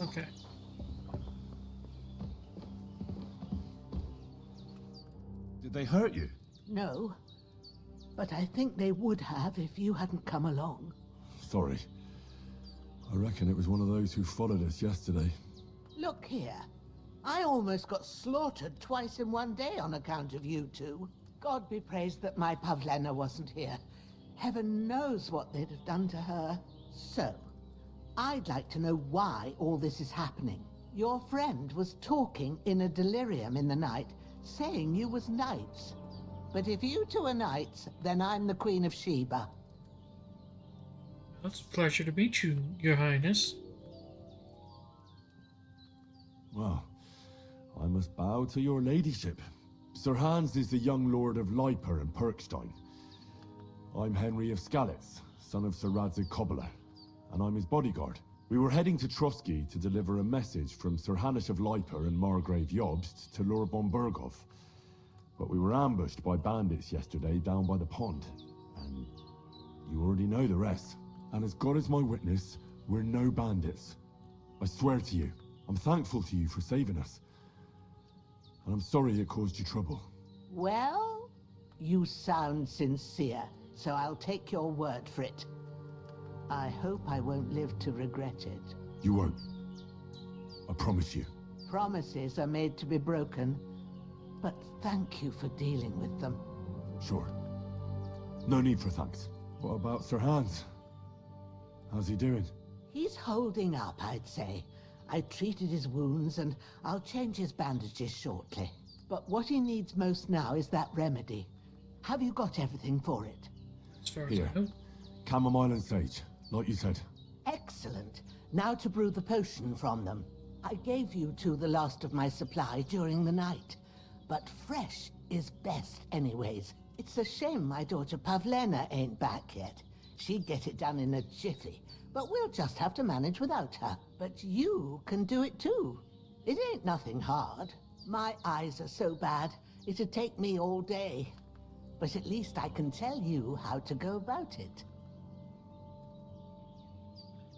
Okay. Did they hurt you? No, but I think they would have if you hadn't come along. Sorry. I reckon it was one of those who followed us yesterday. Look here. I almost got slaughtered twice in one day on account of you two. God be praised that my Pavlena wasn't here. Heaven knows what they'd have done to her. So, I'd like to know why all this is happening. Your friend was talking in a delirium in the night, saying you was knights. But if you two are knights, then I'm the Queen of Sheba. It's a pleasure to meet you, Your Highness. Well, I must bow to your ladyship. Sir Hans is the young lord of Leiper and Perkstein. I'm Henry of Skalitz, son of Sir Radzig Cobbler, and I'm his bodyguard. We were heading to Trotsky to deliver a message from Sir Hanish of Leiper and Margrave Jobst to Lord Bombergov. But we were ambushed by bandits yesterday down by the pond, and you already know the rest. And as God is my witness, we're no bandits. I swear to you, I'm thankful to you for saving us. And I'm sorry it caused you trouble. Well, you sound sincere, so I'll take your word for it. I hope I won't live to regret it. You won't. I promise you. Promises are made to be broken, but thank you for dealing with them. Sure. No need for thanks. What about Sir Hans? How's he doing? He's holding up, I'd say. I treated his wounds, and I'll change his bandages shortly. But what he needs most now is that remedy. Have you got everything for it? As far as Here. I know. Chamomile and sage, like you said. Excellent. Now to brew the potion from them. I gave you two the last of my supply during the night. But fresh is best anyways. It's a shame my daughter Pavlena ain't back yet. She'd get it done in a jiffy, but we'll just have to manage without her. But you can do it too. It ain't nothing hard. My eyes are so bad, it'd take me all day. But at least I can tell you how to go about it.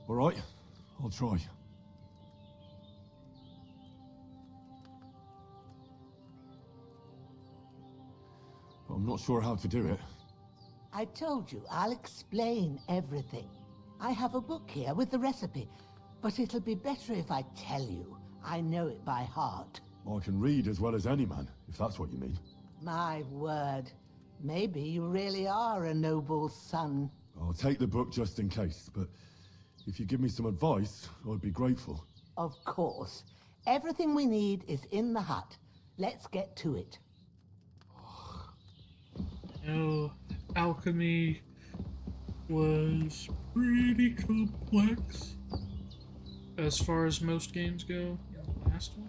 All right, I'll try. But I'm not sure how to do it. I told you, I'll explain everything. I have a book here with the recipe, but it'll be better if I tell you. I know it by heart. I can read as well as any man, if that's what you mean. My word. Maybe you really are a noble son. I'll take the book just in case, but if you give me some advice, I'd be grateful. Of course. Everything we need is in the hut. Let's get to it. No, alchemy was pretty complex as far as most games go. The last one.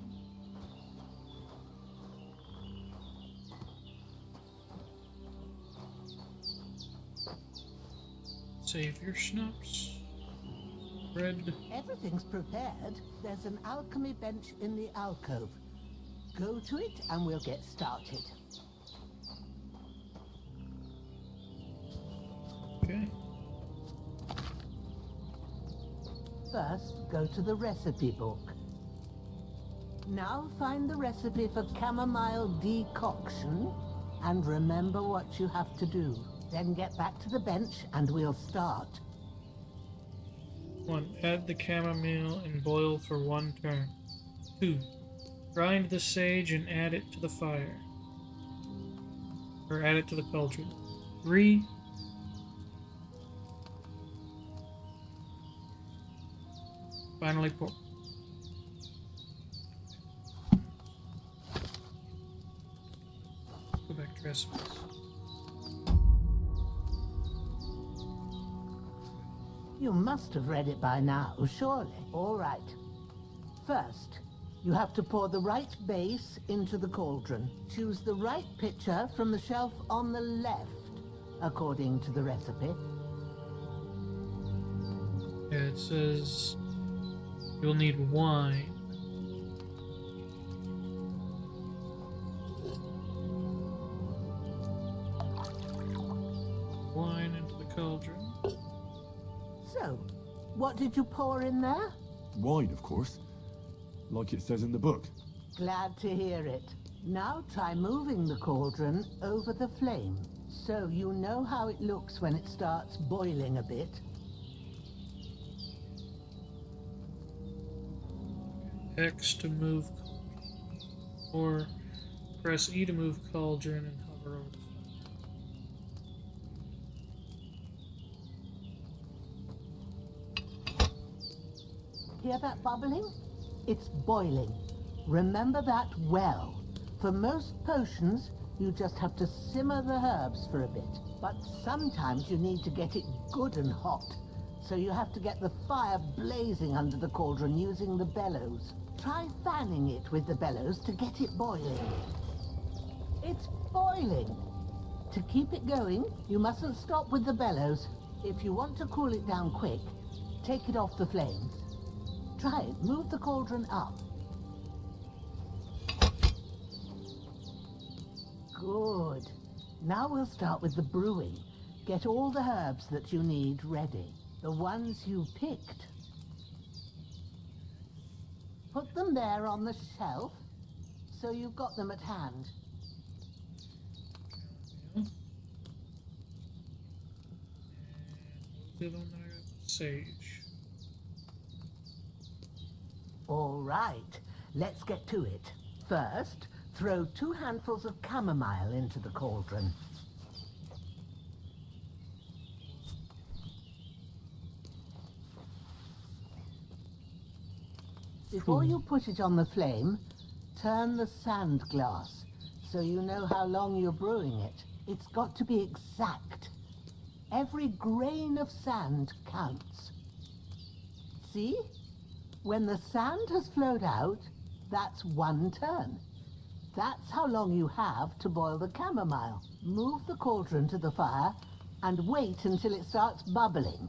Save your schnapps. Bread. Everything's prepared. There's an alchemy bench in the alcove. Go to it and we'll get started. Okay. First, go to the recipe book. Now find the recipe for chamomile decoction and remember what you have to do. Then get back to the bench and we'll start. 1. Add the chamomile and boil for 1 turn. 2. Grind the sage and add it to the fire. Or add it to the cauldron. 3. Finally pour. Go back to recipes. You must have read it by now, surely. All right. First, you have to pour the right base into the cauldron. Choose the right pitcher from the shelf on the left, according to the recipe. Yeah, it says you'll need wine. Wine into the cauldron. So, what did you pour in there? wide, of course. Like it says in the book. Glad to hear it. Now try moving the cauldron over the flame, so you know how it looks when it starts boiling a bit. X to move, or press E to move cauldron and hover over. Hear that bubbling? It's boiling. Remember that well. For most potions, you just have to simmer the herbs for a bit. But sometimes you need to get it good and hot. So you have to get the fire blazing under the cauldron using the bellows. Try fanning it with the bellows to get it boiling. It's boiling. To keep it going, you mustn't stop with the bellows. If you want to cool it down quick, take it off the flames. Try it. Move the cauldron up. Good. Now we'll start with the brewing. Get all the herbs that you need ready. The ones you picked. Put them there on the shelf, so you've got them at hand. And on there, sage. All right, let's get to it. First, throw 2 handfuls of chamomile into the cauldron. Before you put it on the flame, turn the sand glass so you know how long you're brewing it. It's got to be exact. Every grain of sand counts. See? When the sand has flowed out, that's 1 turn. That's how long you have to boil the chamomile. Move the cauldron to the fire and wait until it starts bubbling.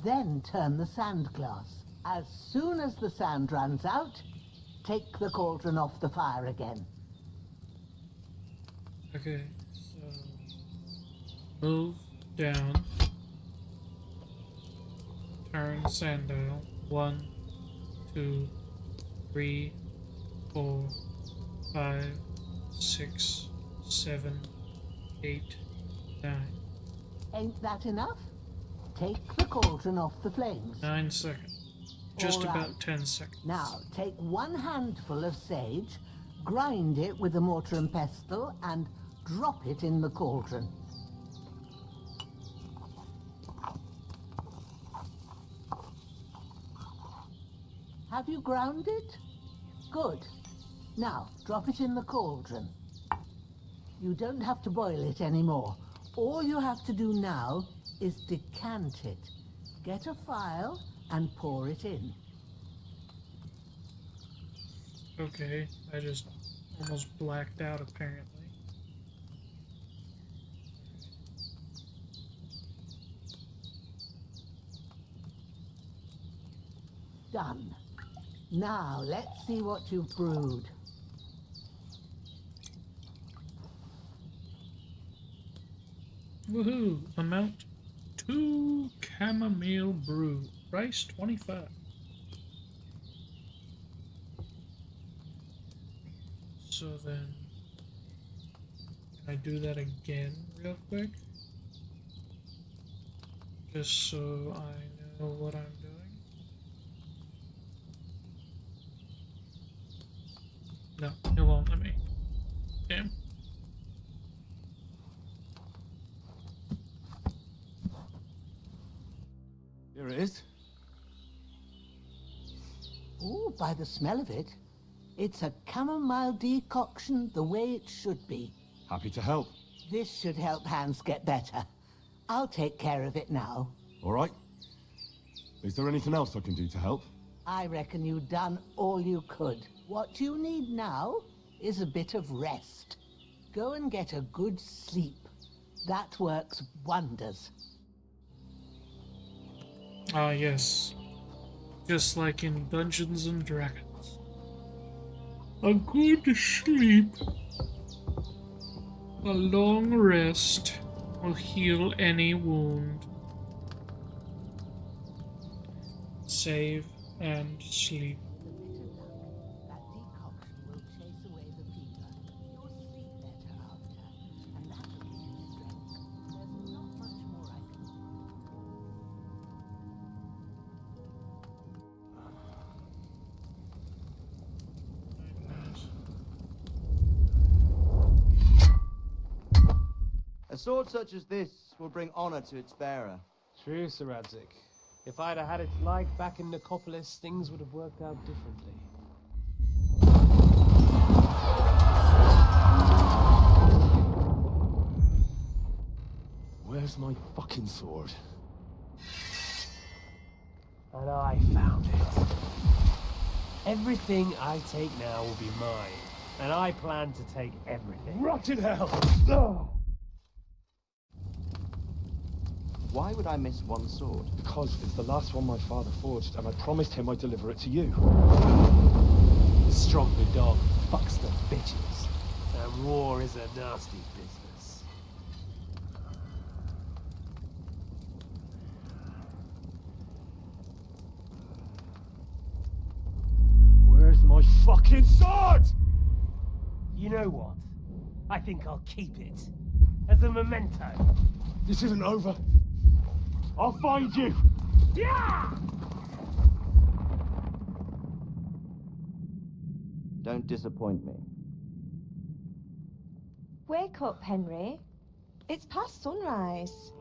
Then turn the sand glass. As soon as the sand runs out, take the cauldron off the fire again. Okay, so move down, turn sand dial, 1, 2, 3, 4, 5, 6, 7, 8, 9. Ain't that enough? Take the cauldron off the flames. 9 seconds. Just All right. about 10 seconds. Now, take 1 handful of sage, grind it with a mortar and pestle, and drop it in the cauldron. Have you ground it? Good. Now, drop it in the cauldron. You don't have to boil it anymore. All you have to do now is decant it. Get a phial and pour it in. Okay, I just almost blacked out apparently. Done. Now, let's see what you've brewed. Woohoo! Amount 2 chamomile brew. Price 25. So then, can I do that again real quick? Just so I know what I'm doing. No, it won't let me. Damn. Here it is. Ooh, by the smell of it, it's a chamomile decoction the way it should be. Happy to help. This should help Hans get better. I'll take care of it now. All right. Is there anything else I can do to help? I reckon you've done all you could. What you need now is a bit of rest. Go and get a good sleep. That works wonders. Ah, yes. Just like in Dungeons and Dragons. A good sleep, a long rest will heal any wound. Save and sleep. With a bit of luck, that decoction will chase away the fever. You'll sleep better after, and that'll give you strength. There's not much more I can do. A sword such as this will bring honor to its bearer. True, Sir Radzik. If I'd have had it like back in Nicopolis, things would have worked out differently. Where's my fucking sword? And I found it. Everything I take now will be mine, and I plan to take everything. Rotten hell! Why would I miss one sword? Because it's the last one my father forged, and I promised him I'd deliver it to you. The stronger dog fucks the bitches, and war is a nasty business. Where's my fucking sword? You know what? I think I'll keep it. As a memento. This isn't over. I'll find you! Yeah! Don't disappoint me. Wake up, Henry. It's past sunrise.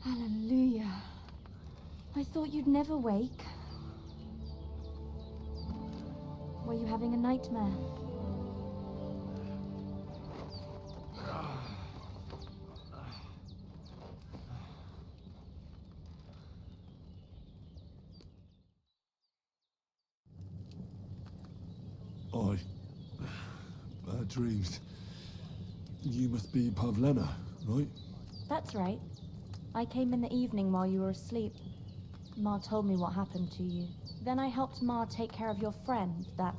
Hallelujah. I thought you'd never wake. Were you having a nightmare? Bad dreams. You must be Pavlena, right? That's right. I came in the evening while you were asleep. Ma told me what happened to you. Then I helped Ma take care of your friend that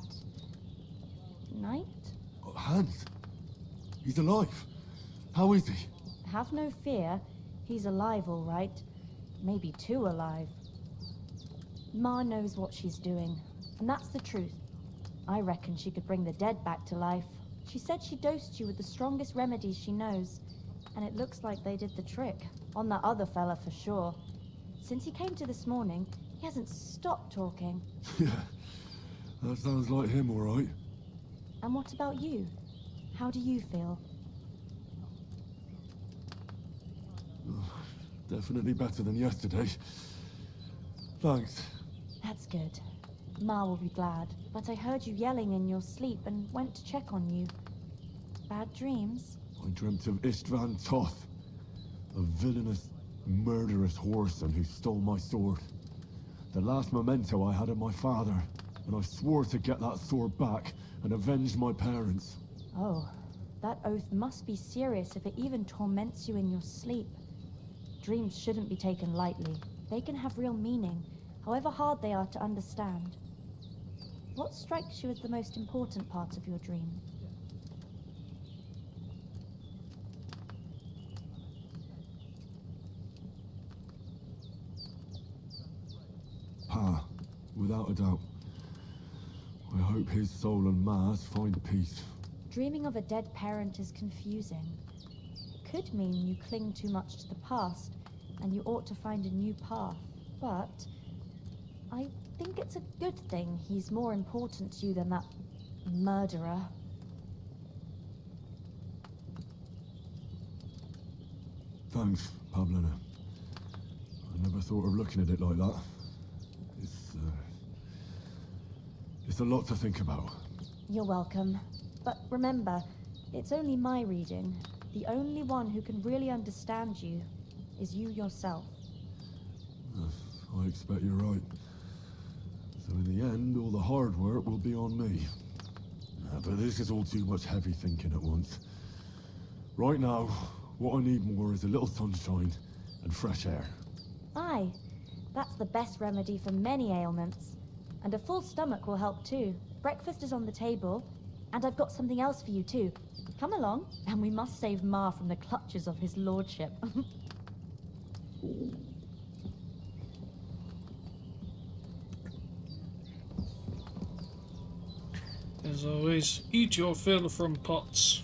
night? Hans? He's alive. How is he? Have no fear. He's alive, all right. Maybe too alive. Ma knows what she's doing, and that's the truth. I reckon she could bring the dead back to life. She said she dosed you with the strongest remedies she knows, and it looks like they did the trick. On that other fella for sure. Since he came to this morning, he hasn't stopped talking. Yeah, that sounds like him, all right. And what about you? How do you feel? Definitely better than yesterday. Thanks. That's good. Ma will be glad, but I heard you yelling in your sleep and went to check on you. Bad dreams? I dreamt of Istvan Toth, a villainous, murderous whoreson who stole my sword. The last memento I had of my father, and I swore to get that sword back and avenge my parents. Oh, that oath must be serious if it even torments you in your sleep. Dreams shouldn't be taken lightly. They can have real meaning, however hard they are to understand. What strikes you as the most important part of your dream? Pa, without a doubt. I hope his soul and Ma's find peace. Dreaming of a dead parent is confusing. It could mean you cling too much to the past, and you ought to find a new path. But I think it's a good thing he's more important to you than that murderer. Thanks, Pavlena. I never thought of looking at it like that. It's a lot to think about. You're welcome. But remember, it's only my reading. The only one who can really understand you is you yourself. I expect you're right. So in the end, all the hard work will be on me. But this is all too much heavy thinking at once. Right now, what I need more is a little sunshine and fresh air. Aye, that's the best remedy for many ailments. And a full stomach will help too. Breakfast is on the table, And I've got something else for you too. Come along, and we must save Ma from the clutches of his lordship. As always, eat your fill from pots.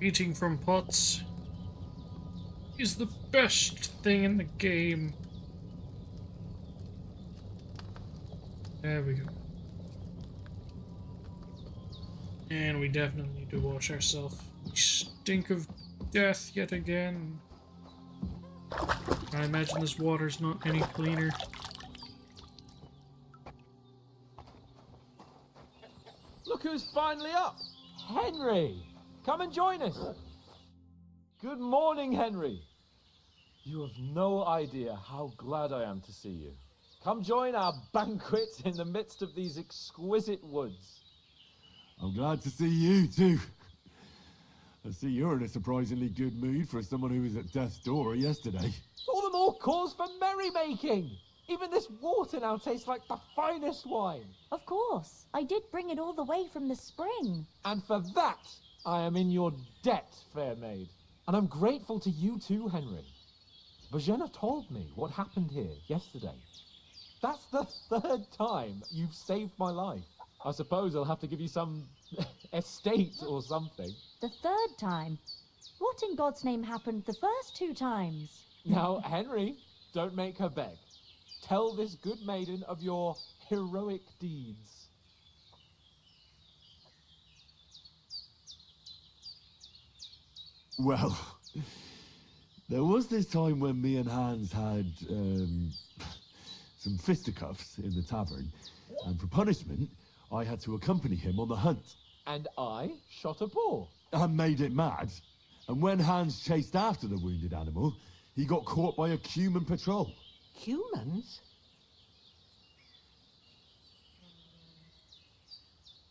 Eating from pots is the best thing in the game. There we go. And we definitely need to wash ourselves. We stink of death yet again. I imagine this water's not any cleaner. Look who's finally up! Henry! Come and join us! Good morning, Henry! You have no idea how glad I am to see you. Come join our banquet in the midst of these exquisite woods. I'm glad to see you too. I see you're in a surprisingly good mood for someone who was at death's door yesterday. All the more cause for merrymaking! Even this water now tastes like the finest wine. Of course, I did bring it all the way from the spring. And for that, I am in your debt, fair maid. And I'm grateful to you too, Henry. Bohemia told me what happened here yesterday. That's the third time you've saved my life. I suppose I'll have to give you some estate or something. The third time? What in God's name happened the first 2 times? Now, Henry, don't make her beg. Tell this good maiden of your heroic deeds. Well, there was this time when me and Hans had some fisticuffs in the tavern, and for punishment, I had to accompany him on the hunt. And I shot a boar. I made it mad, and when Hans chased after the wounded animal, he got caught by a human patrol. Humans?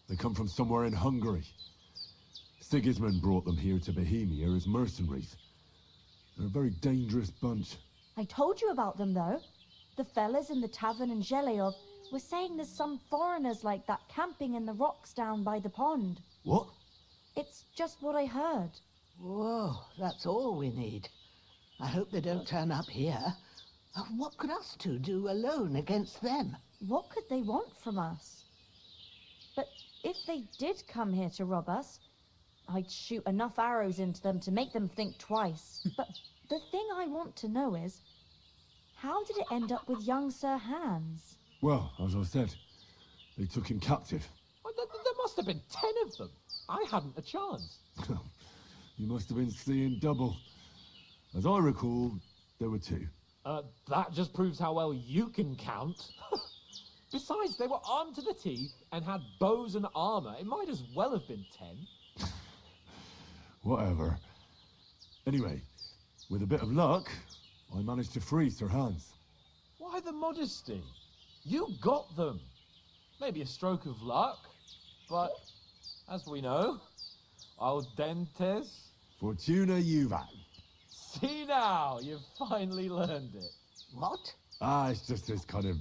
They come from somewhere in Hungary. Sigismund brought them here to Bohemia as mercenaries. They're a very dangerous bunch. I told you about them, though. The fellas in the tavern in Zheleov were saying there's some foreigners like that camping in the rocks down by the pond. What? It's just what I heard. Whoa, that's all we need. I hope they don't turn up here. What could us two do alone against them? What could they want from us? But if they did come here to rob us, I'd shoot enough arrows into them to make them think twice. But the thing I want to know is, how did it end up with young Sir Hans? Well, as I said, they took him captive. Well, there must have been 10 of them. I hadn't a chance. You must have been seeing double. As I recall, there were 2. That just proves how well you can count. Besides, they were armed to the teeth and had bows and armor. It might as well have been 10. Whatever. Anyway, with a bit of luck, I managed to free Sir Hans. Why the modesty? You got them. Maybe a stroke of luck, but as we know, al dentes. Fortuna juvat. See now, you've finally learned it. What? It's just this kind of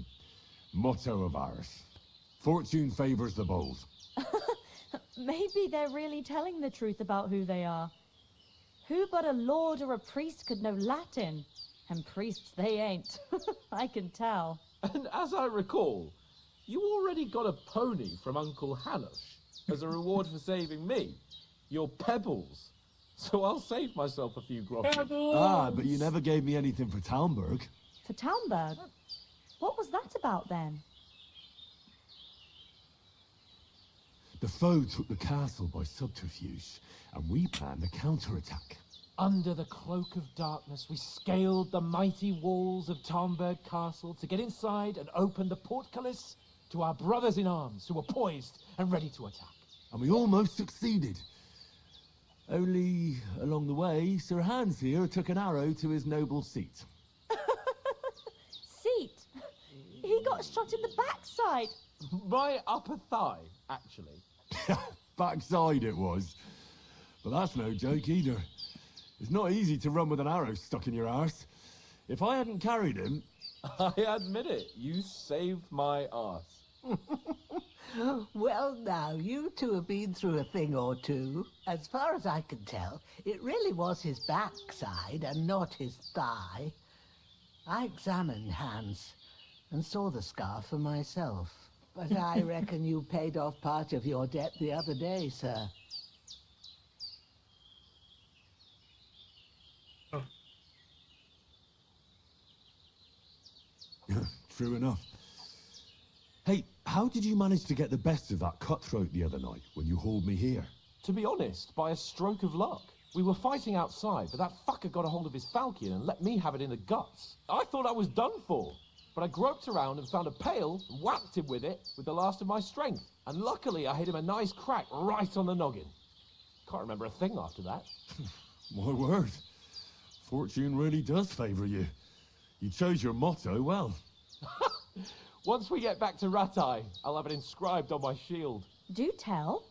motto of ours. Fortune favors the bold. Maybe they're really telling the truth about who they are. Who but a lord or a priest could know Latin? And priests they ain't. I can tell. And as I recall, you already got a pony from Uncle Hanosh as a reward for saving me. Your pebbles. So I'll save myself a few groschen. But you never gave me anything for Talmberg. For Talmberg? What was that about then? The foe took the castle by subterfuge, and we planned a counterattack. Under the cloak of darkness, we scaled the mighty walls of Talmberg Castle to get inside and open the portcullis to our brothers in arms who were poised and ready to attack. And we almost succeeded. Only, along the way, Sir Hans here took an arrow to his noble seat. Seat? He got shot in the backside. My upper thigh, actually. Backside it was. But that's no joke either. It's not easy to run with an arrow stuck in your arse. If I hadn't carried him... I admit it, you saved my arse. Well, now, you two have been through a thing or two. As far as I can tell, it really was his backside and not his thigh. I examined Hans and saw the scar for myself. But I reckon you paid off part of your debt the other day, sir. Oh, True enough. Hey, how did you manage to get the best of that cutthroat the other night when you hauled me here? To be honest, by a stroke of luck. We were fighting outside, but that fucker got a hold of his falchion and let me have it in the guts. I thought I was done for, but I groped around and found a pail and whacked him with it with the last of my strength. And luckily I hit him a nice crack right on the noggin. Can't remember a thing after that. My word. Fortune really does favour you. You chose your motto well. Once we get back to Ratai, I'll have it inscribed on my shield. Do tell.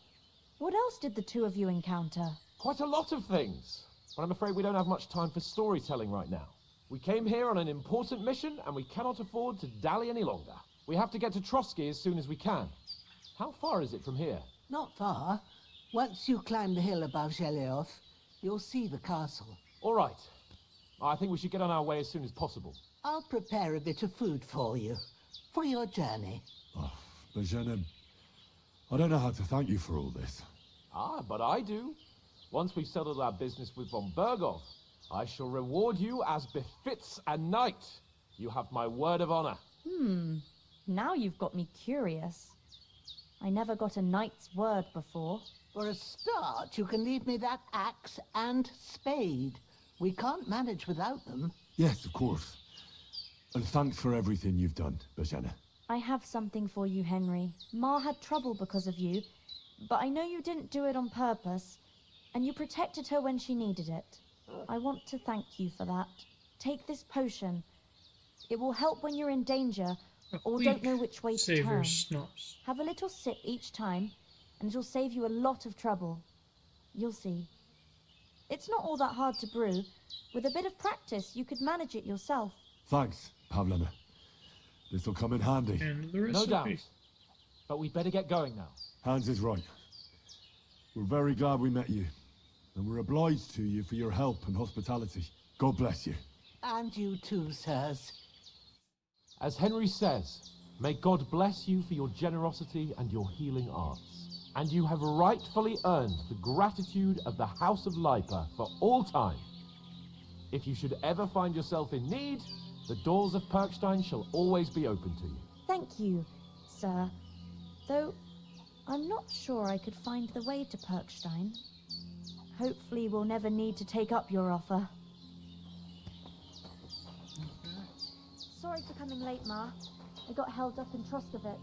What else did the two of you encounter? Quite a lot of things, but I'm afraid we don't have much time for storytelling right now. We came here on an important mission, and we cannot afford to dally any longer. We have to get to Trotsky as soon as we can. How far is it from here? Not far. Once you climb the hill above Zheleov, you'll see the castle. All right. I think we should get on our way as soon as possible. I'll prepare a bit of food for you, for your journey. Oh, Bozhena, I don't know how to thank you for all this. Ah, but I do. Once we've settled our business with von Bergov, I shall reward you as befits a knight. You have my word of honor. Now you've got me curious. I never got a knight's word before. For a start, you can leave me that axe and spade. We can't manage without them. Yes, of course. And thanks for everything you've done, Bozhena. I have something for you, Henry. Ma had trouble because of you, but I know you didn't do it on purpose, and you protected her when she needed it. I want to thank you for that. Take this potion. It will help when you're in danger or don't know which way to save turn. your snops. Have a little sip each time, and it'll save you a lot of trouble. You'll see. It's not all that hard to brew. With a bit of practice, you could manage it yourself. Thanks, Pavlena. This'll come in handy. And the No recipe. doubt. But we'd better get going now. Hans is right. We're very glad we met you. And we're obliged to you for your help and hospitality. God bless you. And you too, sirs. As Henry says, may God bless you for your generosity and your healing arts. And you have rightfully earned the gratitude of the House of Lipa for all time. If you should ever find yourself in need, the doors of Perkstein shall always be open to you. Thank you, sir. Though, I'm not sure I could find the way to Perkstein. Hopefully we'll never need to take up your offer. Sorry for coming late, Ma. I got held up in Troskovitz.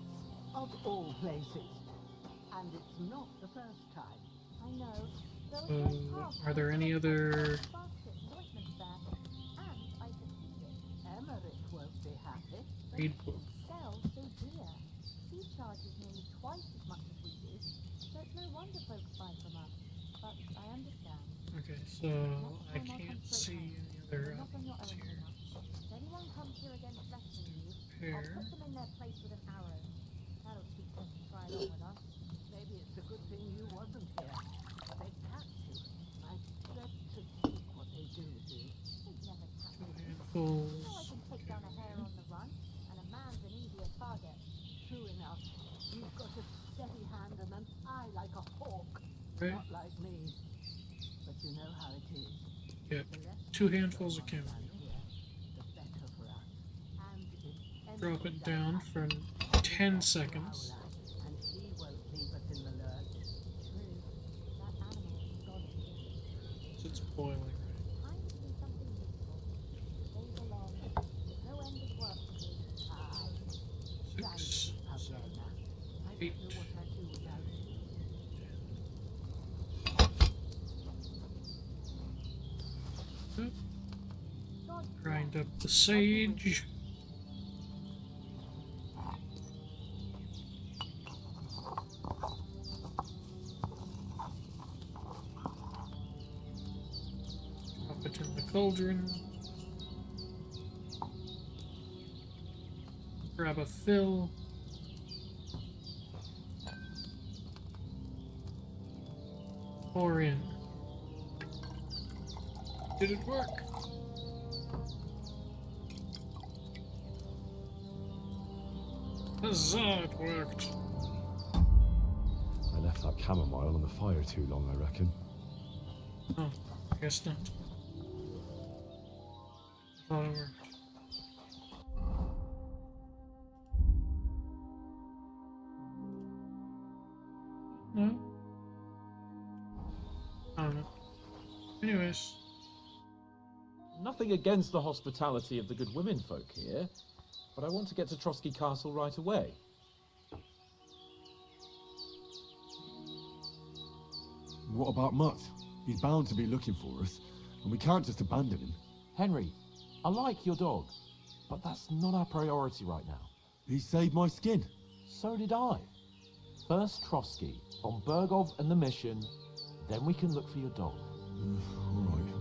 Of all places. And it's not the first time. I know. There was no path. Are there any other... Baskets and ointments there, and I could see it. Emmerich won't be happy. read book? Sell so dear. He charges nearly twice as much as we do, so it's no wonder folks buy from us. But I understand. Okay, so I can't see any other Not on your options own, here. Emma. If anyone comes here again threatening you, I'll Repair. put them in their place with an arrow. That'll teach them to try along with us. Maybe it's a good thing you wasn't here. They'd catch you. I dread to think what they do to you. They'd never catch Two me. handfuls. You know I can take down a hare on the run, and a man's an easier target. True enough. You've got a steady hand and an eye like a hawk. Right. Not like me. But you know how it is. Yep. The less Two handfuls of kim. around here, the better for us. And if Drop anything it down does for happen, 10 seconds. and he won't leave us in the lurch. True. That animal is solid. So it's boiling, right? Time to do something useful. The days are long. No end of work to do. Aye. Thank 6, you, Pavlena. I don't 8. know what I'd do without you. Good. God Grind up the sage. Drop it in the cauldron. Grab a fill. Pour in. Did it work? Huzzah, it worked. I left that chamomile on the fire too long, I reckon. Oh, I guess not. I thought it worked. No? I don't know. Anyways. Nothing against the hospitality of the good women folk here, but I want to get to Trotsky Castle right away. What about Mutt? He's bound to be looking for us, and we can't just abandon him. Henry, I like your dog, but that's not our priority right now. He saved my skin. So did I. First Trotsky, von Bergov and the mission, then we can look for your dog. All right.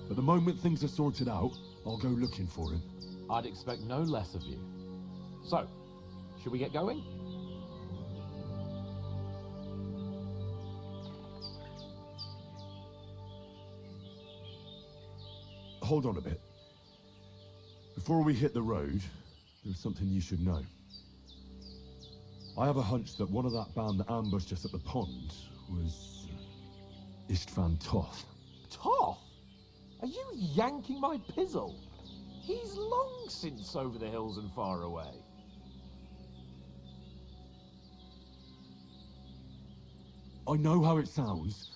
But the moment things are sorted out, I'll go looking for him. I'd expect no less of you. So, should we get going? Hold on a bit. Before we hit the road, there's something you should know. I have a hunch that one of that band that ambushed us at the pond was Istvan Toth. Toth? Are you yanking my pizzle? He's long since over the hills and far away. I know how it sounds,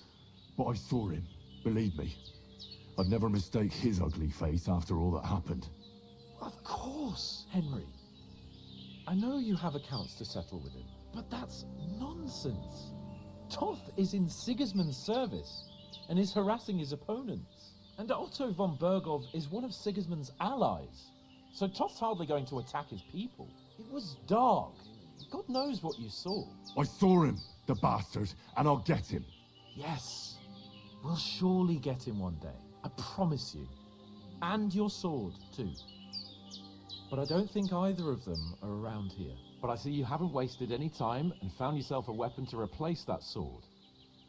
but I saw him, believe me. I'd never mistake his ugly face after all that happened. Of course, Henry. I know you have accounts to settle with him, but that's nonsense. Toth is in Sigismund's service and is harassing his opponents. And Otto von Bergov is one of Sigismund's allies. So Toth's hardly going to attack his people. It was dark. God knows what you saw. I saw him, the bastard, and I'll get him. Yes, we'll surely get him one day. I promise you. And your sword, too. But I don't think either of them are around here. But I see you haven't wasted any time and found yourself a weapon to replace that sword.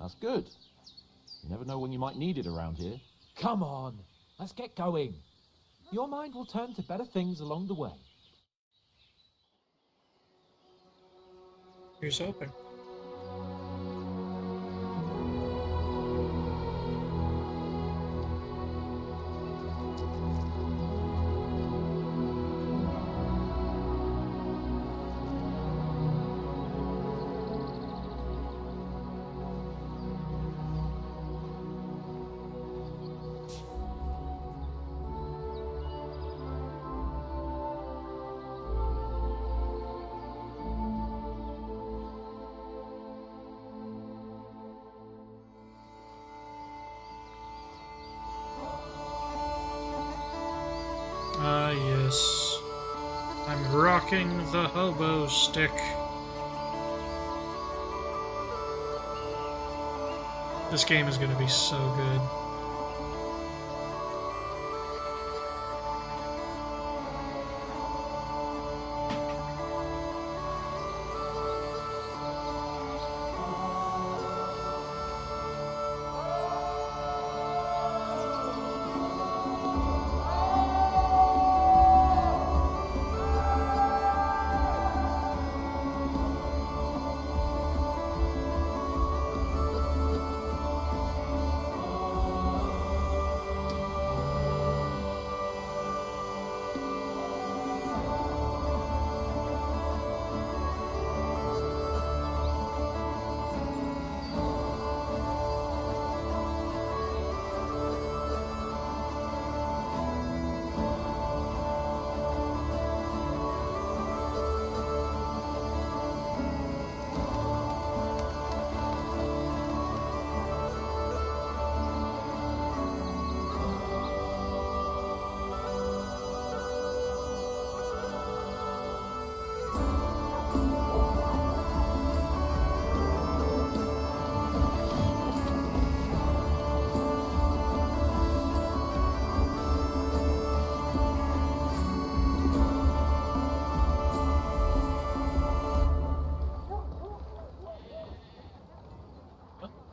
That's good. You never know when you might need it around here. Come on, let's get going. Your mind will turn to better things along the way. Here's hoping. Ah, yes. I'm rocking the hobo stick. This game is gonna be so good.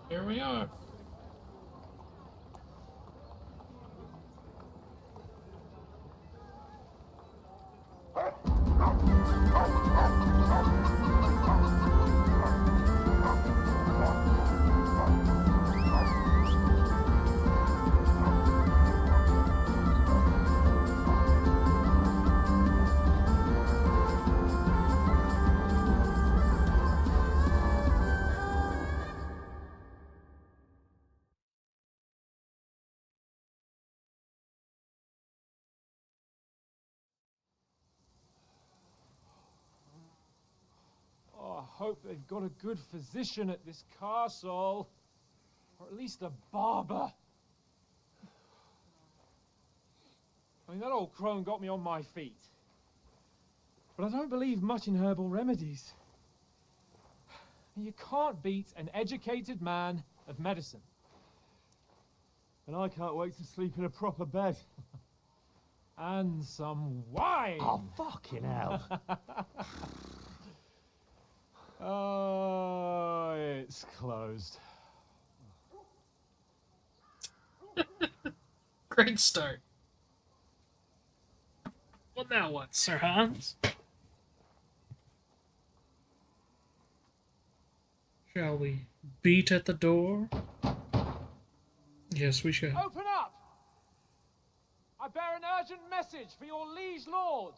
Here we are. Oh, I hope they've got a good physician at this castle. Or at least a barber. I mean, that old crone got me on my feet. But I don't believe much in herbal remedies. You can't beat an educated man of medicine. And I can't wait to sleep in a proper bed. And some wine! Oh, fucking hell. Oh, it's closed. Great start. Well, now what, Sir Hans? Shall we beat at the door? Yes, we shall. Open up! I bear an urgent message for your liege lord.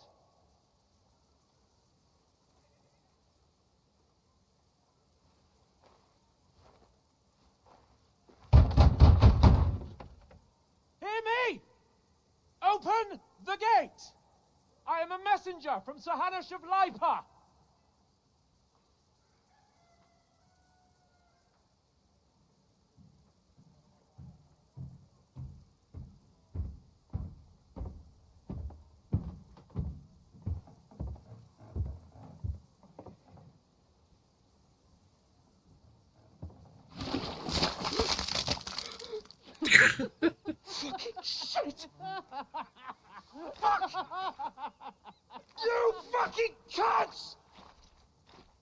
Hear me! Open the gate! I am a messenger from Sir Hanush of Lipa. Fucking shit! Fuck! You fucking cunts!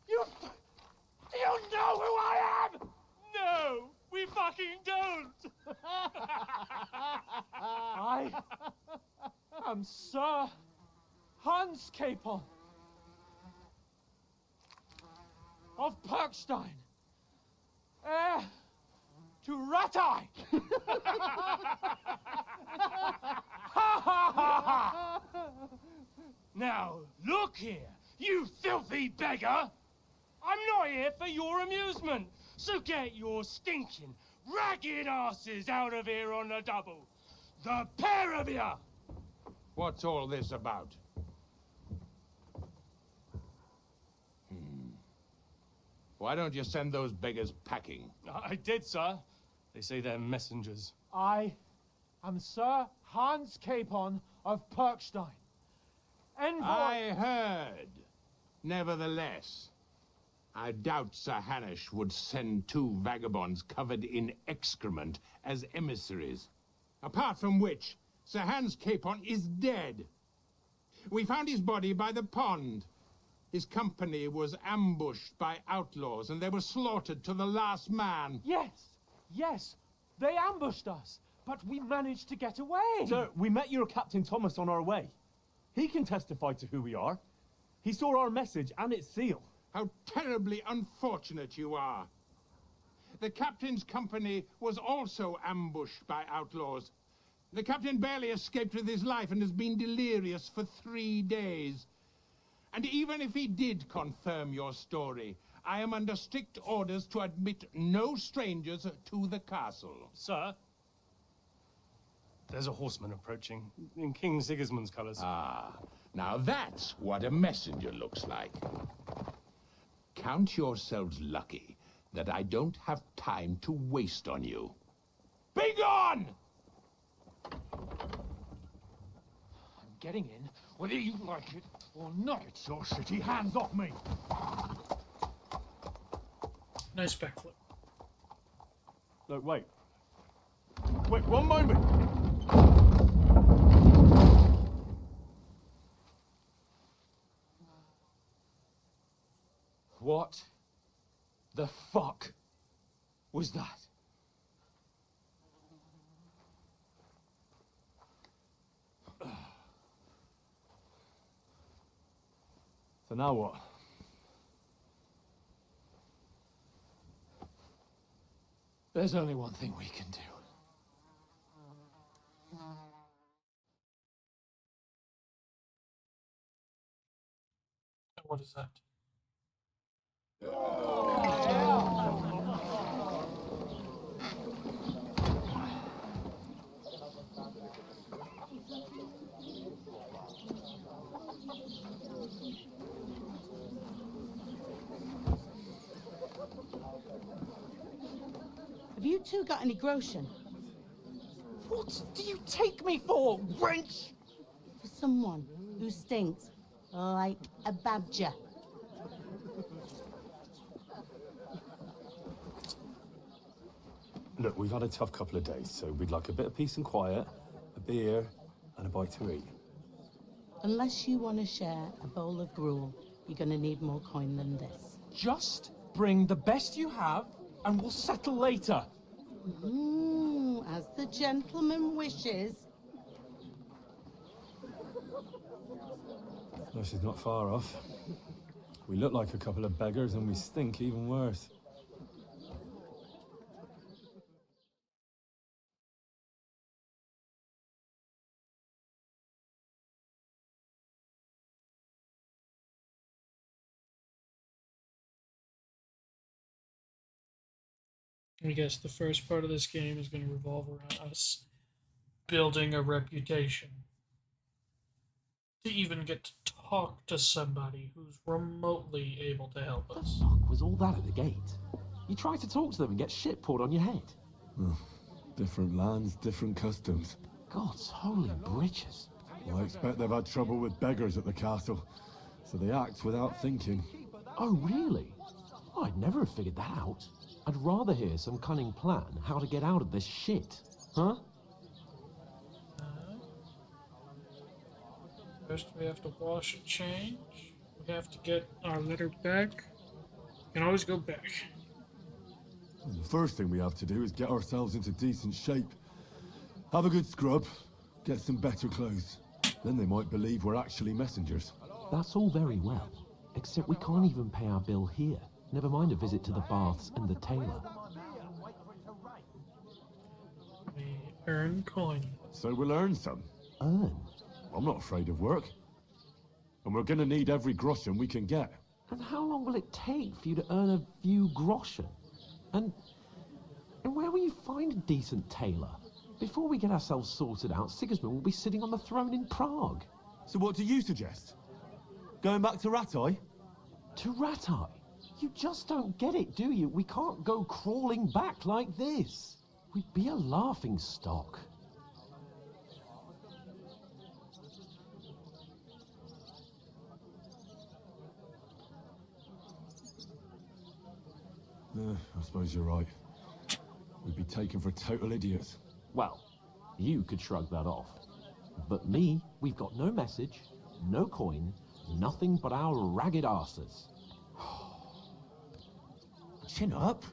Do you know who I am? No, we fucking don't. I am Sir Hans Capon of Perkstein, heir to Ratai. Now, look here, you filthy beggar! I'm not here for your amusement, so get your stinking, ragged asses out of here on the double. The pair of you! What's all this about? Why don't you send those beggars packing? I did, sir. They say they're messengers. I am Sir Hans Capon of Perkstein, envoy. I heard. Nevertheless, I doubt Sir Hanush would send two vagabonds covered in excrement as emissaries. Apart from which, Sir Hans Capon is dead. We found his body by the pond. His company was ambushed by outlaws, and they were slaughtered to the last man. Yes, they ambushed us, but we managed to get away. Sir, we met your Captain Thomas on our way. He can testify to who we are. He saw our message and its seal. How terribly unfortunate you are. The captain's company was also ambushed by outlaws. The captain barely escaped with his life and has been delirious for 3 days. And even if he did confirm your story, I am under strict orders to admit no strangers to the castle. Sir, there's a horseman approaching in King Sigismund's colours. Ah, now that's what a messenger looks like. Count yourselves lucky that I don't have time to waste on you. Be gone! I'm getting in, whether you like it or not. Get your shitty hands off me! Nice backflip. Look, wait. Wait, one moment! What the fuck was that? So now what? There's only one thing we can do. What is that? Have you two got any groschen? What do you take me for, wench? For someone who stinks like a badger. Look, we've had a tough couple of days, so we'd like a bit of peace and quiet, a beer, and a bite to eat. Unless you want to share a bowl of gruel, you're going to need more coin than this. Just bring the best you have, and we'll settle later. As the gentleman wishes. No, she's not far off. We look like a couple of beggars, and we stink even worse. I guess the first part of this game is going to revolve around us building a reputation. To even get to talk to somebody who's remotely able to help us. What the fuck was all that at the gate? You try to talk to them and get shit poured on your head. Different lands, different customs. God's holy britches. Well, I expect they've had trouble with beggars at the castle, so they act without thinking. Oh, really? Oh, I'd never have figured that out. I'd rather hear some cunning plan how to get out of this shit. Huh? First we have to wash and change. We have to get our letter back. We can always go back. The first thing we have to do is get ourselves into decent shape. Have a good scrub, get some better clothes. Then they might believe we're actually messengers. That's all very well, except we can't even pay our bill here. Never mind a visit to the baths and the tailor. We earn coin. So we'll earn some. Earn? I'm not afraid of work. And we're gonna need every groschen we can get. And how long will it take for you to earn a few groschen? And where will you find a decent tailor? Before we get ourselves sorted out, Sigismund will be sitting on the throne in Prague. So what do you suggest? Going back to Ratai? To Ratai? You just don't get it, do you? We can't go crawling back like this. We'd be a laughing stock. I suppose you're right. We'd be taken for total idiots. Well, you could shrug that off. But me, we've got no message, no coin, nothing but our ragged arses. Chin up.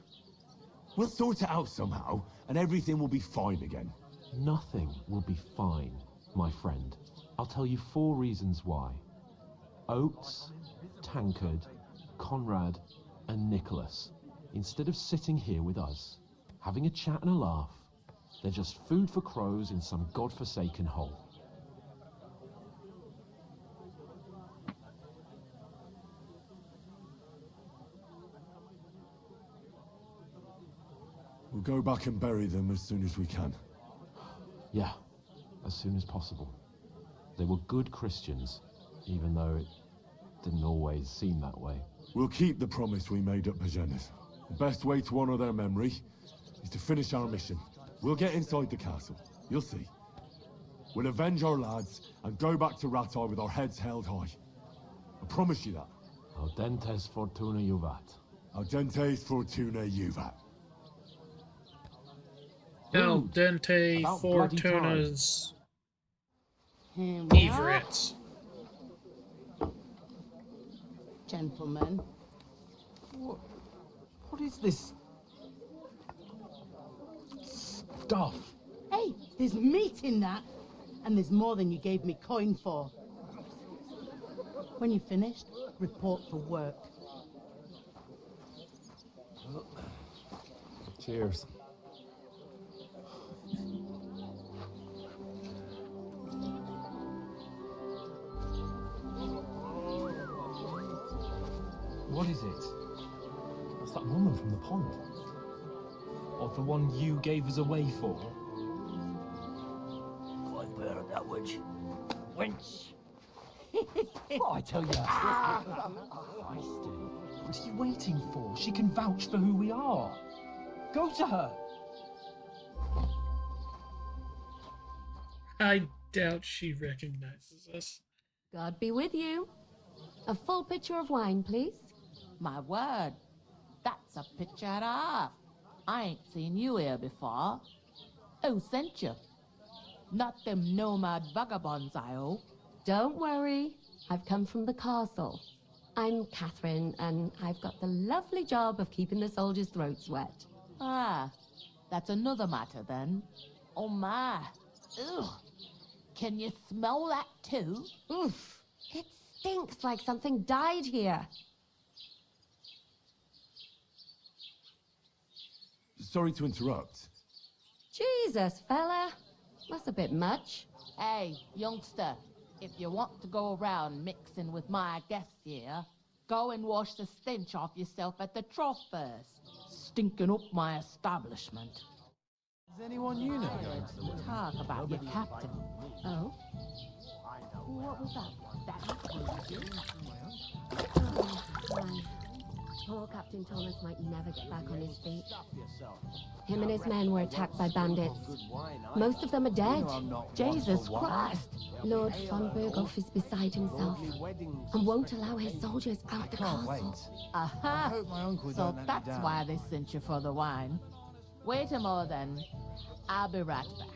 We'll sort it out somehow, and everything will be fine again. Nothing will be fine, my friend. I'll tell you 4 reasons why. Oates, Tankard, Conrad, and Nicholas, instead of sitting here with us, having a chat and a laugh, they're just food for crows in some godforsaken hole. We'll go back and bury them as soon as we can. Yeah, as soon as possible. They were good Christians, even though it didn't always seem that way. We'll keep the promise we made at Bajenas. The best way to honor their memory is to finish our mission. We'll get inside the castle. You'll see. We'll avenge our lads and go back to Ratai with our heads held high. I promise you that. Audentes fortuna juvat. Audentes fortuna juvat. Al dente About bloody fortunas Here we are, evrets. gentlemen. What is this stuff? Hey, there's meat in that. And there's more than you gave me coin for. When you've finished, report for work. Cheers. What is it? That's that woman from the pond. Or the one you gave us away for? Quite aware of that witch. Wench! What I tell you? Feisty. What are you waiting for? She can vouch for who we are. Go to her. I doubt she recognizes us. God be with you. A full pitcher of wine, please. My word, that's a picture and a half. I ain't seen you here before. Who sent you? Not them nomad vagabonds, I hope. Don't worry. I've come from the castle. I'm Catherine, and I've got the lovely job of keeping the soldiers' throats wet. Ah, that's another matter then. Oh my. Ugh. Can you smell that too? Oof. It stinks like something died here. Sorry to interrupt. Jesus, fella. That's a bit much. Hey, youngster, if you want to go around mixing with my guests here, go and wash the stench off yourself at the trough first. Stinking up my establishment. Is anyone you know going to the wedding? Talk about your captain. Oh? What was that? Poor Captain Thomas might never get back on his feet. Him and his men were attacked by bandits. Most of them are dead. Jesus Christ! Lord von Berghoff is beside himself and won't allow his soldiers out the castle. Aha! So that's why they sent you for the wine. Wait a moment then. I'll be right back.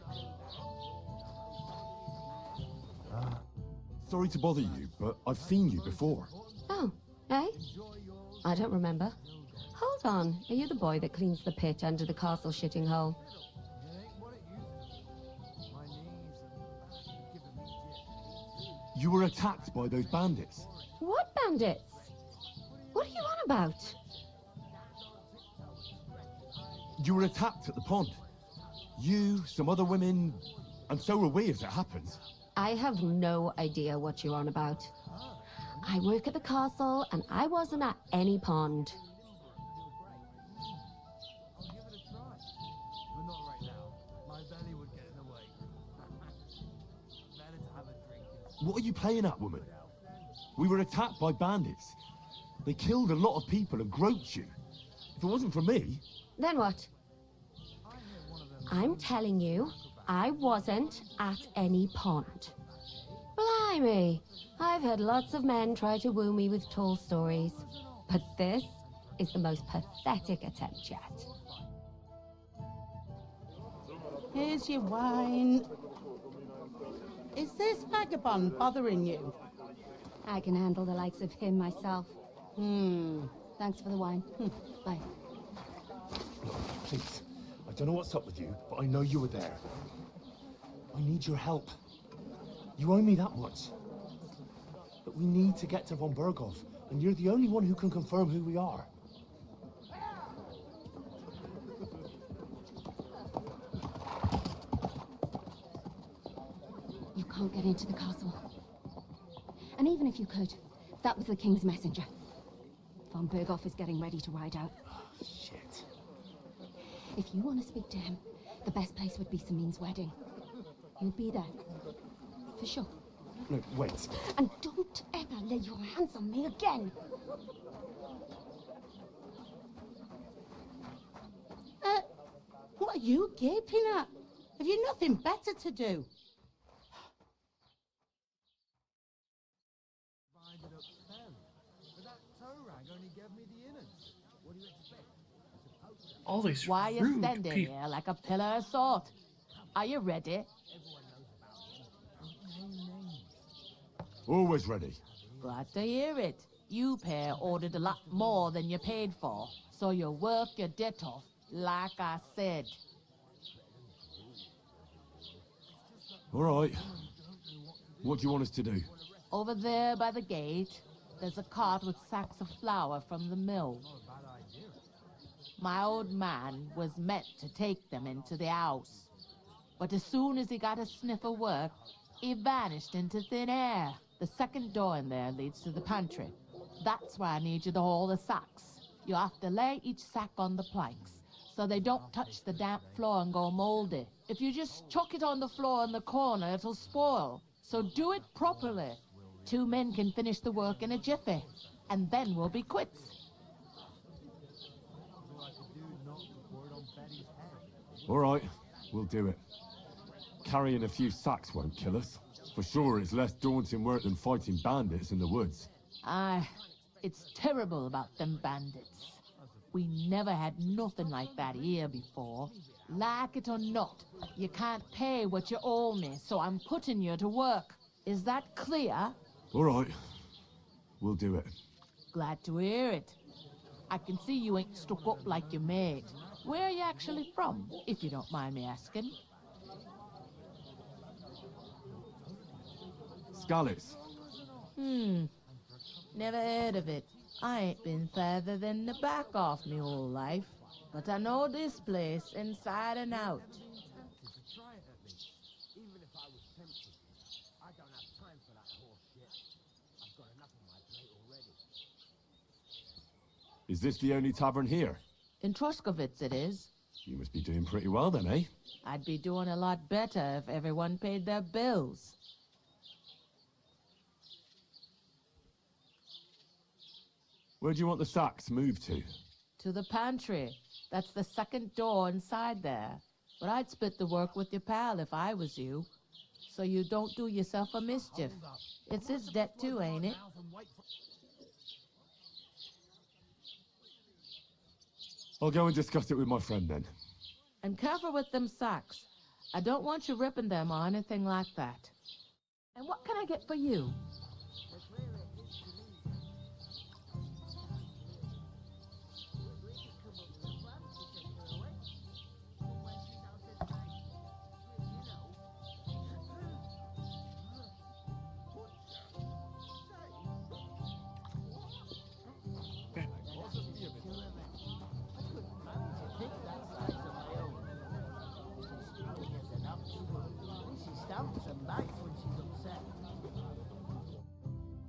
Sorry to bother you, but I've seen you before. Oh, eh? I don't remember. Hold on. Are you the boy that cleans the pit under the castle shitting hole? You were attacked by those bandits. What bandits? What are you on about? You were attacked at the pond. You, some other women, and so were we, as it happens. I have no idea what you're on about. I work at the castle, and I wasn't at any pond. What are you playing at, woman? We were attacked by bandits. They killed a lot of people and groped you. If it wasn't for me... Then what? I'm telling you, I wasn't at any pond. Blimey, I've had lots of men try to woo me with tall stories, but this is the most pathetic attempt yet. Here's your wine. Is this vagabond bothering you? I can handle the likes of him myself. Thanks for the wine. Bye. Please, I don't know what's up with you, but I know you were there. I need your help. You owe me that much. But we need to get to von Berghoff, and you're the only one who can confirm who we are. You can't get into the castle. And even if you could, that was the king's messenger. Von Berghoff is getting ready to ride out. Shit. If you want to speak to him, the best place would be Samin's wedding. He'll be there. For sure. No, wait. And don't ever lay your hands on me again! What are you gaping at? Have you nothing better to do? All these Why you rude standing people. here like a pillar of salt? Are you ready? Always ready. Glad to hear it. You pair ordered a lot more than you paid for, so you work your debt off, like I said. All right. What do you want us to do? Over there by the gate, there's a cart with sacks of flour from the mill. My old man was meant to take them into the house, but as soon as he got a sniff of work, he vanished into thin air. The second door in there leads to the pantry. That's where I need you to haul the sacks. You have to lay each sack on the planks, so they don't touch the damp floor and go moldy. If you just chuck it on the floor in the corner, it'll spoil. So do it properly. 2 men can finish the work in a jiffy, and then we'll be quits. All right, we'll do it. Carrying a few sacks won't kill us. For sure, it's less daunting work than fighting bandits in the woods. Aye, it's terrible about them bandits. We never had nothing like that here before. Like it or not, you can't pay what you owe me, so I'm putting you to work. Is that clear? All right, we'll do it. Glad to hear it. I can see you ain't stuck up like your mate. Where are you actually from, if you don't mind me asking? Scallis. Never heard of it. I ain't been further than the back off me whole life, but I know this place inside and out. Is this the only tavern here? In Troskovitz it is. You must be doing pretty well then, eh? I'd be doing a lot better if everyone paid their bills. Where do you want the sacks moved to? To the pantry. That's the second door inside there. But I'd split the work with your pal if I was you, so you don't do yourself a mischief. It's his debt too, ain't it? I'll go and discuss it with my friend then. And careful with them sacks. I don't want you ripping them or anything like that. And what can I get for you?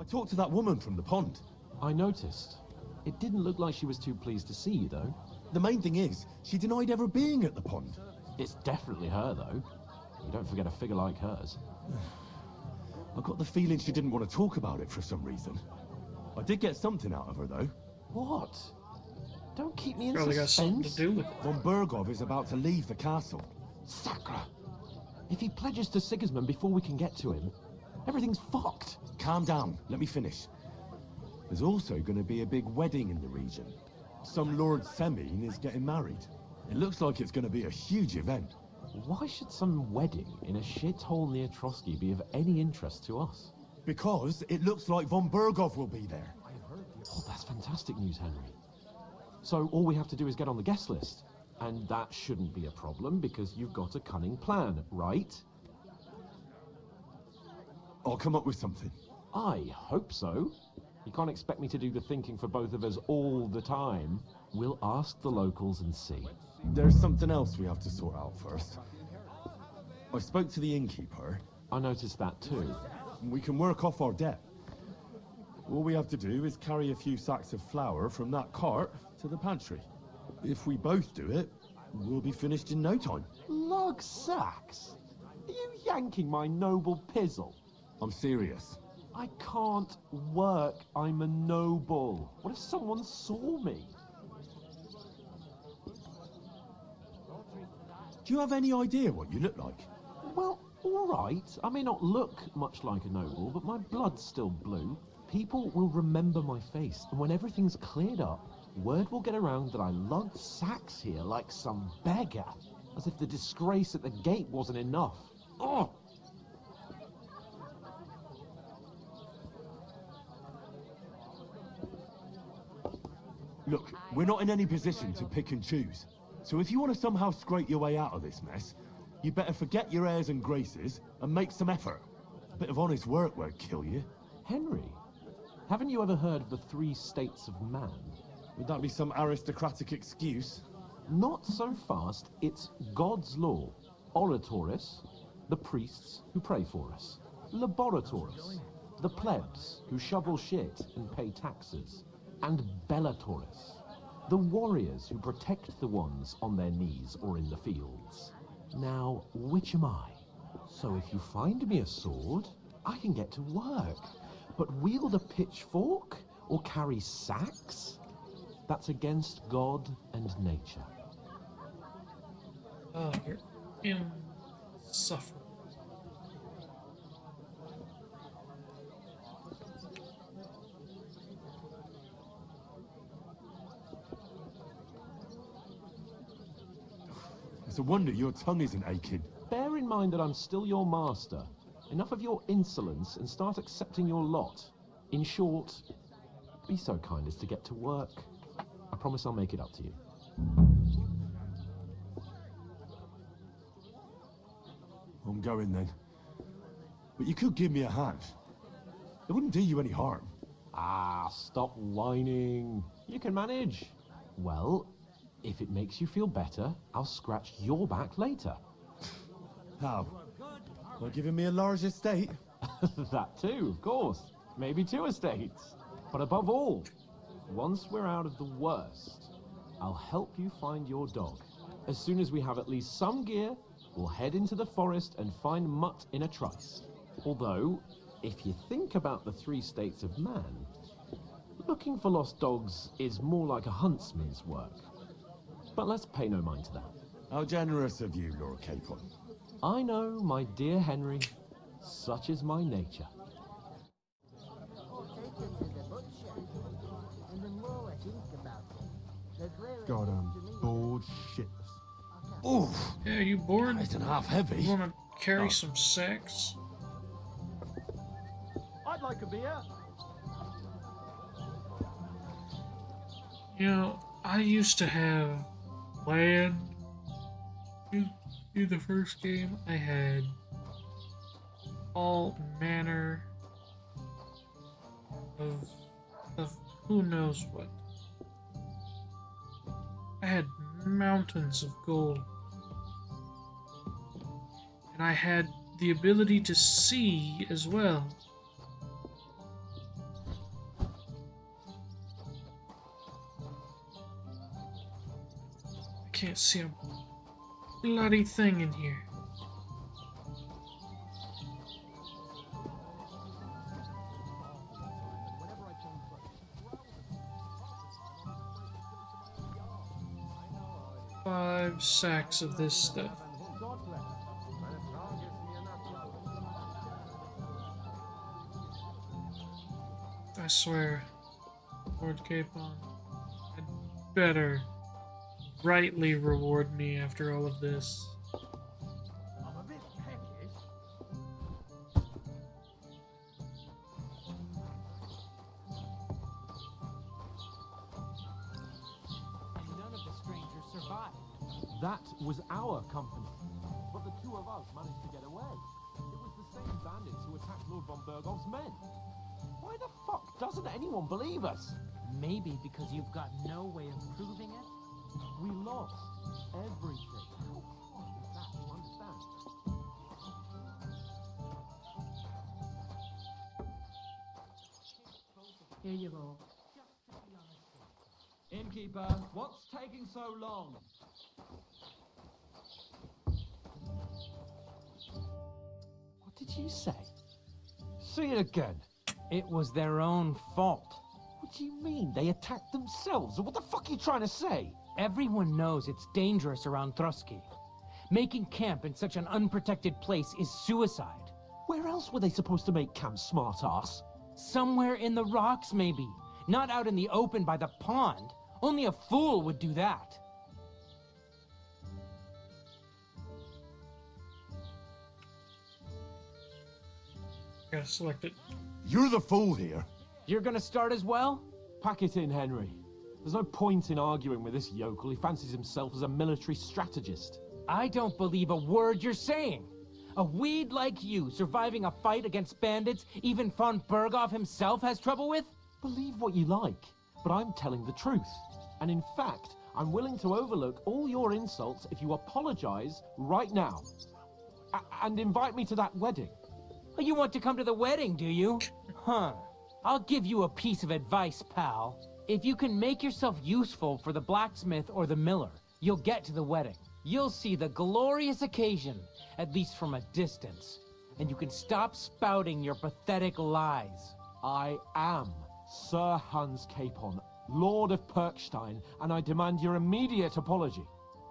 I talked to that woman from the pond. I noticed. It didn't look like she was too pleased to see you, though. The main thing is, she denied ever being at the pond. It's definitely her, though. You don't forget a figure like hers. I got the feeling she didn't want to talk about it for some reason. I did get something out of her, though. What? Don't keep me in Probably got something to suspense. do with it. Von Bergov is about to leave the castle. Sacra! If he pledges to Sigismund before we can get to him, everything's fucked. Calm down, let me finish. There's also going to be a big wedding in the region. Some Lord Semine is getting married. It looks like it's going to be a huge event. Why should some wedding in a shithole near Trotsky be of any interest to us? Because it looks like Von Bergov will be there. Oh, that's fantastic news, Henry. So all we have to do is get on the guest list. And that shouldn't be a problem because you've got a cunning plan, right? I'll come up with something. I hope so. You can't expect me to do the thinking for both of us all the time. We'll ask the locals and see. There's something else we have to sort out first. I spoke to the innkeeper. I noticed that too. We can work off our debt. All we have to do is carry a few sacks of flour from that cart to the pantry. If we both do it, we'll be finished in no time. Lug sacks? Are you yanking my noble pizzle? I'm serious. I can't work. I'm a noble. What if someone saw me? Do you have any idea what you look like? Well, all right. I may not look much like a noble, but my blood's still blue. People will remember my face, and when everything's cleared up, word will get around that I lugged sacks here like some beggar, as if the disgrace at the gate wasn't enough. Oh! Look, we're not in any position to pick and choose. So if you want to somehow scrape your way out of this mess, you better forget your airs and graces and make some effort. A bit of honest work won't kill you. Henry, Haven't you ever heard of the 3 states of man? Would that be some aristocratic excuse? Not so fast. It's God's law. Oratoris, the priests who pray for us. Laboratoris, the plebs who shovel shit and pay taxes. And Bellatoris, the warriors who protect the ones on their knees or in the fields. Now, which am I? So if you find me a sword, I can get to work. But wield a pitchfork or carry sacks? That's against God and nature. Oh, you're insufferable. It's a wonder your tongue isn't aching. Bear in mind that I'm still your master. Enough of your insolence and start accepting your lot. In short, be so kind as to get to work. I promise I'll make it up to you. I'm going then. But you could give me a hand. It wouldn't do you any harm. Ah, stop whining. You can manage. Well, if it makes you feel better, I'll scratch your back later. How? By giving me a large estate? That too, of course. Maybe 2 estates. But above all, once we're out of the worst, I'll help you find your dog. As soon as we have at least some gear, we'll head into the forest and find Mutt in a trice. Although, if you think about the 3 states of man, looking for lost dogs is more like a huntsman's work. But let's pay no mind to that. How generous of you, Lord Capon. I know, my dear Henry. Such is my nature. God, I'm bored shitless. Oof! Yeah, you bored? Nice and half heavy. You want to carry some sacks? I'd like a beer. You know, I used to have land. In the first game, I had all manner of who knows what. I had mountains of gold. And I had the ability to see as well. I can't see a bloody thing in here. Five sacks of this stuff. I swear, Lord Capon, had better rightly reward me after all of this. I'm a bit peckish. None of the strangers survived. That was our company. But the 2 of us managed to get away. It was the same bandits who attacked Lord von Bergov's men. Why the fuck doesn't anyone believe us? Maybe because you've got no way of proving it? We lost everything. How hard is that to understand? Here you go. Innkeeper, what's taking so long? What did you say? Say it again. It was their own fault. What do you mean? They attacked themselves? What the fuck are you trying to say? Everyone knows it's dangerous around Trotsky. Making camp in such an unprotected place is suicide. Where else were they supposed to make camp, smart-ass? Somewhere in the rocks, maybe. Not out in the open by the pond. Only a fool would do that. Gotta select it. You're the fool here. You're gonna start as well? Pack it in, Henry. There's no point in arguing with this yokel. He fancies himself as a military strategist. I don't believe a word you're saying. A weed like you surviving a fight against bandits even von Berghoff himself has trouble with? Believe what you like, but I'm telling the truth. And in fact, I'm willing to overlook all your insults if you apologize right now. And invite me to that wedding. Oh, you want to come to the wedding, do you? Huh. I'll give you a piece of advice, pal. If you can make yourself useful for the blacksmith or the miller, you'll get to the wedding. You'll see the glorious occasion, at least from a distance. And you can stop spouting your pathetic lies. I am Sir Hans Capon, Lord of Perkstein, and I demand your immediate apology.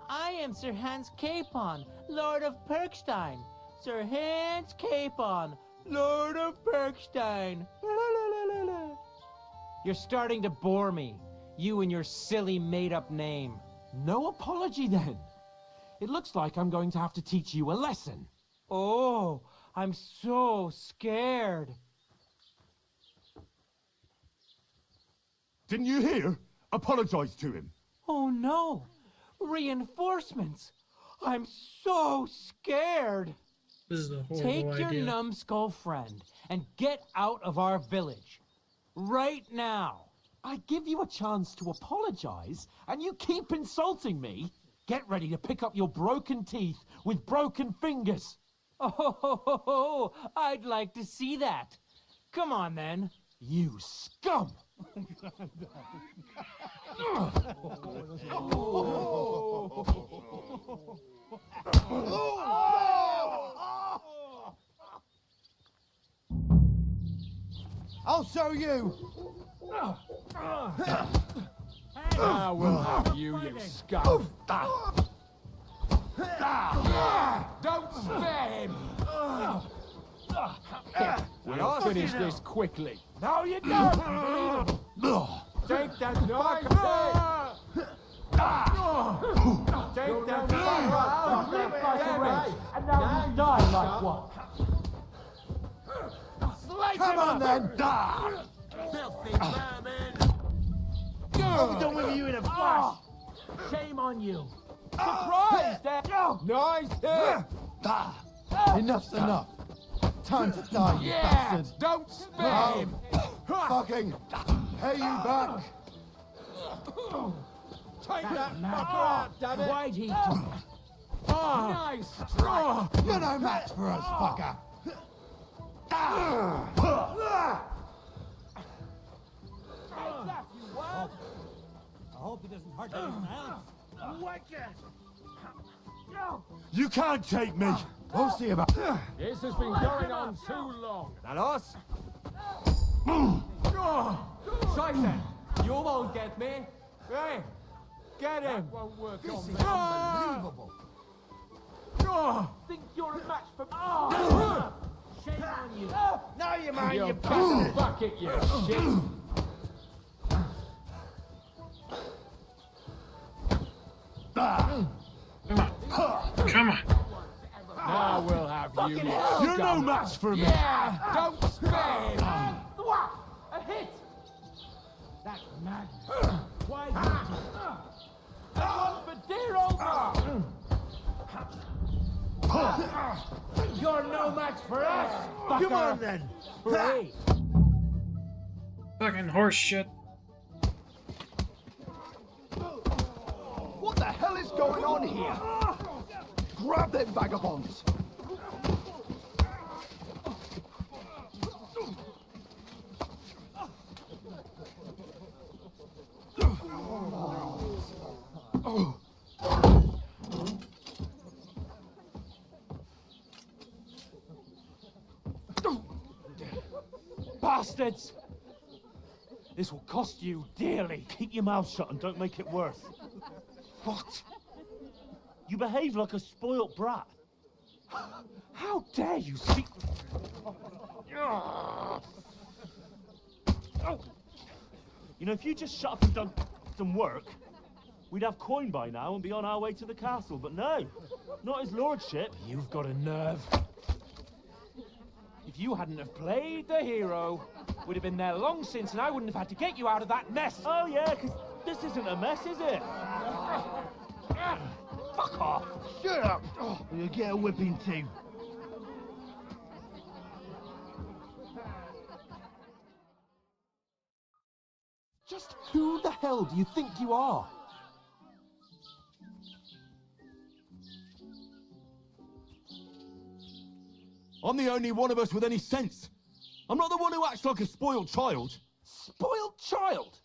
I am Sir Hans Capon, Lord of Perkstein. Sir Hans Capon, Lord of Perkstein. You're starting to bore me, you and your silly made-up name. No apology, then. It looks like I'm going to have to teach you a lesson. Oh, I'm so scared. Didn't you hear? Apologize to him. Oh no! Reinforcements! I'm so scared! This is a horrible Take your idea. numbskull friend and get out of our village. Right now! I give you a chance to apologize, and you keep insulting me? Get ready to pick up your broken teeth with broken fingers. Oh, I'd like to see that. Come on, then. You scum! I'll show you! I will have you, you scum! Don't spare him! We'll finish this quickly. No, you don't! Take that fucker! Take that fucker out! And now you die like what? Come on then! Filthy vermin! I'll be done with you in a flash. Shame on you. Surprise, Dad! Nice hit! Enough's enough. Time to die, you Yeah! bastard. Don't spare him! Fucking pay you back. Take that fucker out, damn it! Why'd he? Nice strike! You're no match for us, fucker. I hope he doesn't hurt anyone else. Wicked! You can't take me. We'll see about This has been going on too long. That us? Satan, you won't get me. Hey, get him. Won't work on me. Unbelievable. Think you're a match for me? Shame on you. Now you mind You your bastard business. bucket, you shit. Come on. Now we'll have you, you You're no scum. match for me. Yeah, don't spare him. A hit! That's mad. Why did you? And one for dear old You're no match for us. Come on then. Hooray! Fucking horse shit. What the hell is going on here? Grab them vagabonds. Bastards! This will cost you dearly. Keep your mouth shut and don't make it worse. What? You behave like a spoilt brat. How dare you see... You know, if you just shut up and done some work, we'd have coin by now and be on our way to the castle. But no, not his lordship. You've got a nerve. If you hadn't have played the hero, we'd have been there long since and I wouldn't have had to get you out of that mess. Oh yeah, because this isn't a mess, is it? Fuck off. Shut up. You'll get a whipping too. hell do you think you are? I'm the only one of us with any sense. I'm not the one who acts like a spoiled child. Spoiled child?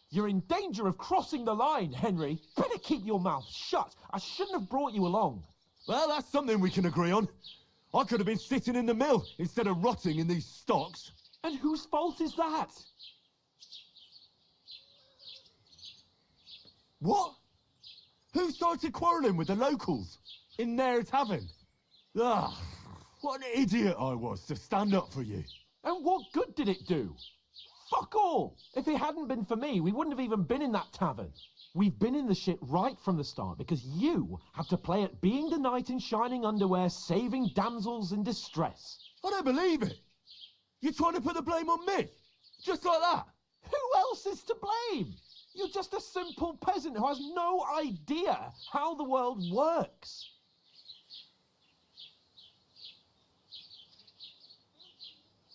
You're in danger of crossing the line, Henry. Better keep your mouth shut. I shouldn't have brought you along. Well, that's something we can agree on. I could have been sitting in the mill instead of rotting in these stocks. And whose fault is that? What? Who started quarrelling with the locals in their tavern? Ah, what an idiot I was to stand up for you. And what good did it do? Fuck all! If it hadn't been for me, we wouldn't have even been in that tavern. We've been in the shit right from the start because you had to play at being the knight in shining underwear, saving damsels in distress. I don't believe it. You're trying to put the blame on me? Just like that? Who else is to blame? You're just a simple peasant who has no idea how the world works.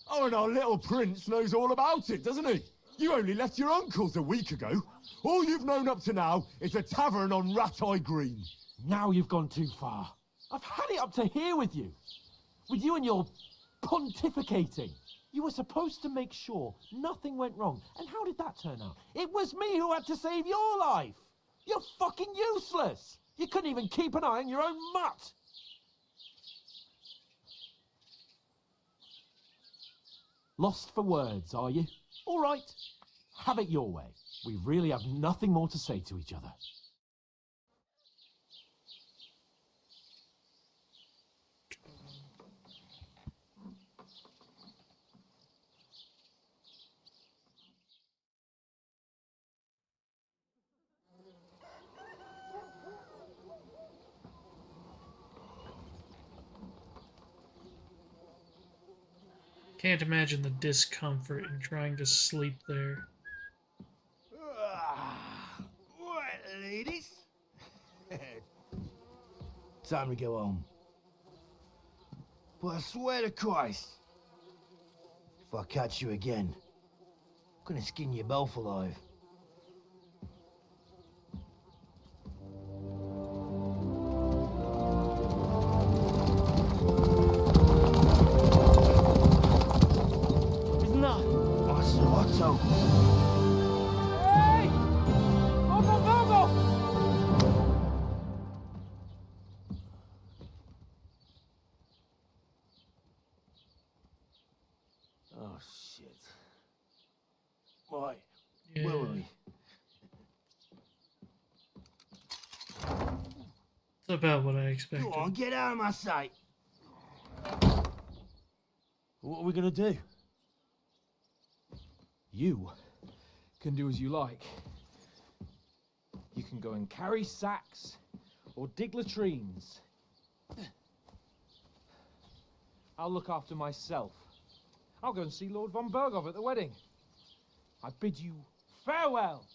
Oh, and our little prince knows all about it, doesn't he? You only left your uncle's a week ago. All you've known up to now is a tavern on Rat-Eye Green. Now you've gone too far. I've had it up to here with you. With you and your pontificating. You were supposed to make sure nothing went wrong. And how did that turn out? It was me who had to save your life. You're fucking useless. You couldn't even keep an eye on your own mutt. Lost for words, are you? All right. Have it your way. We really have nothing more to say to each other. Can't imagine the discomfort in trying to sleep there. Right, ladies. Time to go home. But I swear to Christ, if I catch you again, I'm gonna skin you both alive. Isn't that? Otto. Hey! Go! Oh, shit. Right, Yeah. where were we? It's about what I expected. Go on, get out of my sight. What are we gonna do? You can do as you like. You can go and carry sacks or dig latrines. I'll look after myself. I'll go and see Lord von Berghoff at the wedding. I bid you farewell.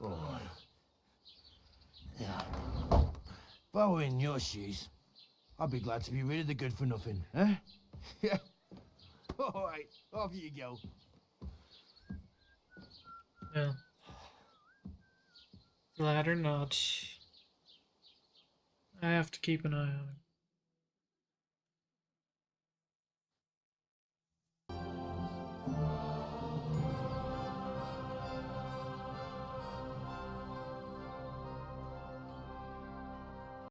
Alright. Yeah. If I were in your shoes, I'd be glad to be rid of the good for nothing, eh? Yeah. Alright, off you go. Yeah. Glad or not, I have to keep an eye on him.